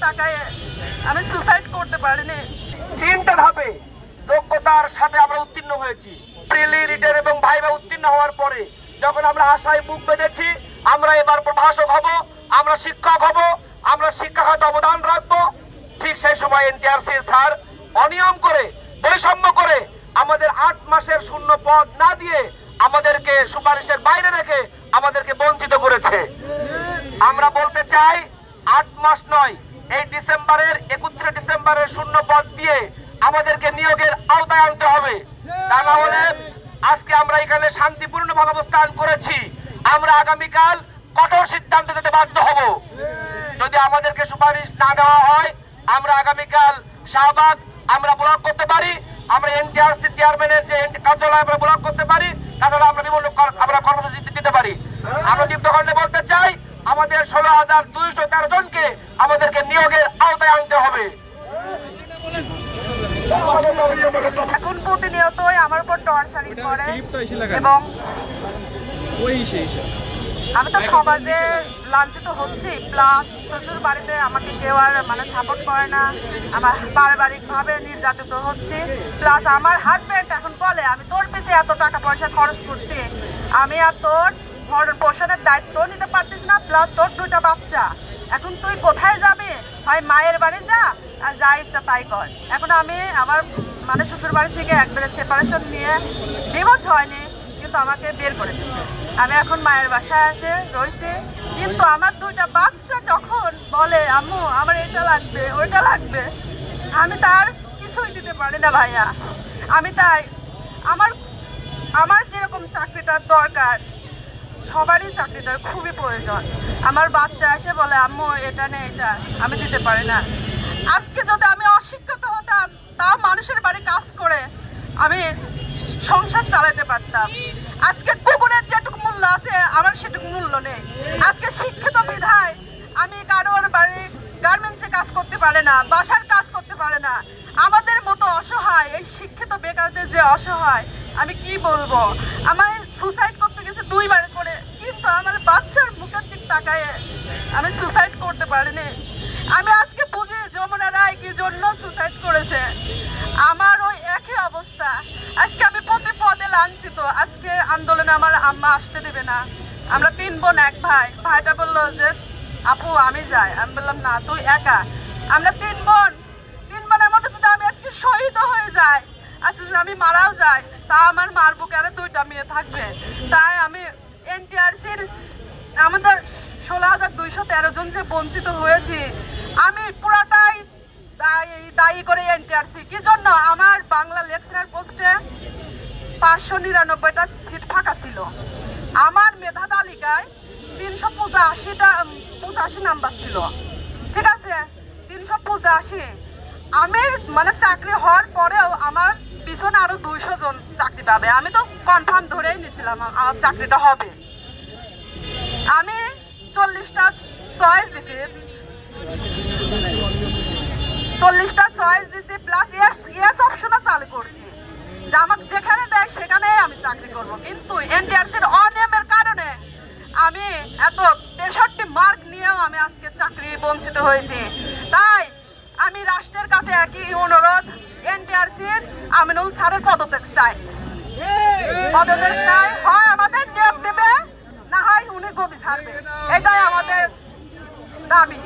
তাকায় আমি সুসাইড করতে পারিনি। 3টা ধাপে যোগ্যতার সাথে আমরা উত্তীর্ণ হয়েছি। প্রিলি, রিটেন এবং ভাইভা উত্তীর্ণ হওয়ার পরে যখন আমরা আশায় মুখ বেঁধেছি আমরা এবার প্রভাষক হব, আমরা শিক্ষক হব, আমরা শিক্ষা খাতে অবদান রাখবো, ঠিক সেই সময় এনটিআরসি স্যার অনিয়ম করে, বৈষম্য করে আমাদের 8 মাসের শূন্য পদ না দিয়ে আমাদেরকে সুপারিশের বাইরে রেখে আমাদেরকে বঞ্চিত করেছে। আমরা বলতে চাই 8 মাস নয়, এই ডিসেম্বরের 31 ডিসেম্বরের শূন্য পদ দিয়ে আমাদেরকে নিয়োগের আওতায় আনতে হবে। তা না হলে আজকে আমরা এখানে শান্তিপূর্ণভাবে অবস্থান করেছি, আমরা আগামীকাল কঠোর সিদ্ধান্ত নিতে বাধ্য হব। যদি আমাদেরকে সুপারিশ না দেওয়া হয় আমরা আগামীকাল শাহবাগ আমরা ব্লক করতে পারি, আমরা এনটিআরসি চেয়ারম্যানের যে কার্যালয় আমরা ব্লক করতে পারি, তাছাড়া আমরা বিভিন্ন আমরা কর্মসূচি দিতে পারি। আমরা দীপ্তখণ্ডে বলতে চাই আমাদের 16,213 জনকে আমাদেরকে নিয়োগের আওতায় আনতে হবে। এখন প্রতিনিয়তই আমার উপর টর্চারিং করে এবং আমি তো সমাজে লাঞ্ছিত হচ্ছি, প্লাস শ্বশুর বাড়িতে আমাকে কেউ আর সাপোর্ট করে না, আমার পারিবারিকভাবে নির্যাতিত হচ্ছে, প্লাস আমার হাজব্যান্ড এখন বলে আমি তোর পেছনে এত টাকা পয়সা খরচ করছি, আমি আর তোর ভরণ পোষণের দায়িত্ব নিতে পারতিস না, প্লাস তোর 2টা বাচ্চা, এখন তুই কোথায় যাবি? হয় মায়ের বাড়ি যা আর যা ইচ্ছা তাই কর। এখন আমি আমার শ্বশুর বাড়ি থেকে একবারে সেপারেশন নিয়ে ডিভোর্স হয়নি, কিন্তু আমাকে বের করে দিচ্ছে। আমি এখন মায়ের বাসায় এসে রয়েছি, কিন্তু আমার 2টা বাচ্চা যখন বলে আম্মু আমার এটা লাগবে ওইটা লাগবে, আমি তার কিছুই দিতে পারি না ভাইয়া। আমি তাই আমার যেরকম চাকরিটার দরকার সবারই চাকরিটার খুবই প্রয়োজন। আমার বাচ্চা এসে বলে আম্মু এটা নেই এটা, আমি দিতে পারি না। আজকে যদি আমি অশিক্ষিত হতাম তাও মানুষের বাড়ি কাজ করে আমি সংসার চালাতে পারতাম। আজকে কুকুরের যেটুকু মূল্য আছে আমার সেটুকু মূল্য নেই। আজকে শিক্ষিত বিধায় আমি কারোর বাড়ি গার্মেন্টসে কাজ করতে পারে না, বাসার কাজ করতে পারে না। আমাদের মতো অসহায় এই শিক্ষিত বেকারদের যে অসহায় আমি কি বলবো। আমি সুসাইড করতে গেছে 2 বার করে, কিন্তু আমার বাচ্চার মুখের দিক তাকায় আমি সুসাইড করতে পারিনি। আমি আজকে বুঝি যমুনা রায় কি জন্য সুসাইড করেছে, আমার ওই একই অবস্থা। আজকে আমি প্রতি পদে লাঞ্ছিত। আজকে আন্দোলনে আমার আম্মা আসতে দেবে না, আমরা 3 বোন 1 ভাই। ভাইটা বললো যে আপু আমি যাই, আমি বললাম না তুই একা। আমরা 3 বোনের মধ্যে যদি আমি আজকে শহীদ হয়ে যাই, আজকে যদি আমি মারাও যাই, তা আমার মার বুকে আরো 2টা মেয়ে থাকবে। তাই আমি এনটিআরসির আমাদের 16,213 জন যে বঞ্চিত হয়েছি আমি পুরাটাই দায়ী করে এনটিআরসি। কি জন্য? আমার বাংলা লেকচারার পোস্টে 599টা সিট ফাঁকা ছিল, আমার মেধা তালিকায় 385 নাম্বার ছিল, ঠিক আছে 385। আমি চাকরি হওয়ার পরেও আমার পিছনে আরো 200 জন চাকরি পাবে। আমি তো কনফার্ম ধরেই নিছিলাম আমার চাকরিটা হবে। আমি 40টা চয়েস দিছি প্লাস ইয়েস অপশনও চালু করছি যে আমাকে যেখানে দেয় সেখানে আমি চাকরি করব। কিন্তু এনটিআরসির অনিয়মের কারণে আমি এত 63 মার্ক নিয়েও আমি আজকে চাকরি বঞ্চিত হয়েছি। তাই আমি রাষ্ট্রের কাছে একই অনুরোধ, এনটিআরসির আমিনুল স্যারের পদত্যাগ চাই। হয় আমাদের নিয়োগ দেবে, না হয় উনি গদি ছাড়বে, এটাই আমাদের দাবি।